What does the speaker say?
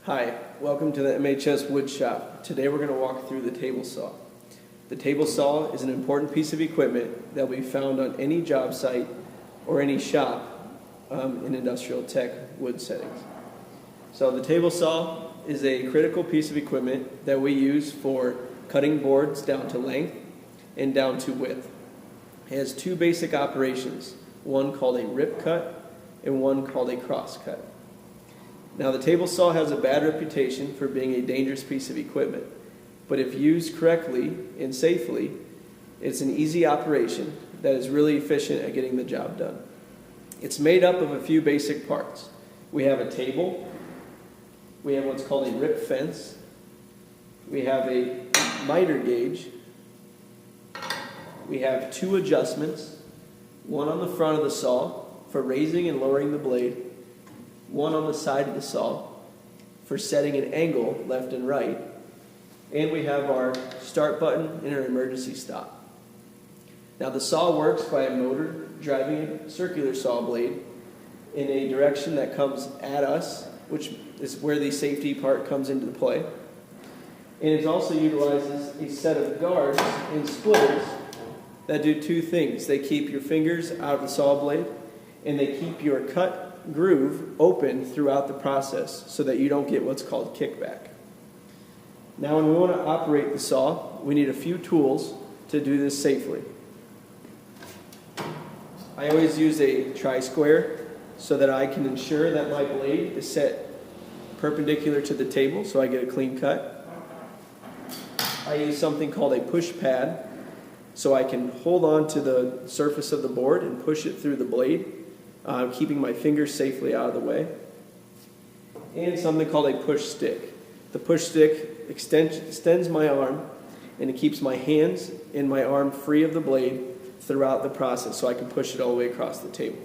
Hi, welcome to the MHS Wood Shop. Today we're going to walk through the table saw. The table saw is an important piece of equipment that will be found on any job site or any shop in industrial tech wood settings. So the table saw is a critical piece of equipment that we use for cutting boards down to length and down to width. It has two basic operations, one called a rip cut and one called a cross cut. Now the table saw has a bad reputation for being a dangerous piece of equipment, but if used correctly and safely, it's an easy operation that is really efficient at getting the job done. It's made up of a few basic parts. We have a table, we have what's called a rip fence, we have a miter gauge, we have two adjustments, one on the front of the saw for raising and lowering the blade, one on the side of the saw for setting an angle left and right, and we have our start button and our emergency stop. Now the saw works by a motor driving a circular saw blade in a direction that comes at us, which is where the safety part comes into play. And it also utilizes a set of guards and splitters that do two things. They keep your fingers out of the saw blade, and they keep your cut groove open throughout the process so that you don't get what's called kickback. Now when we want to operate the saw, we need a few tools to do this safely. I always use a tri-square so that I can ensure that my blade is set perpendicular to the table so I get a clean cut. I use something called a push pad so I can hold on to the surface of the board and push it through the blade, keeping my fingers safely out of the way. And something called a push stick. The push stick extends my arm, and it keeps my hands and my arm free of the blade throughout the process so I can push it all the way across the table.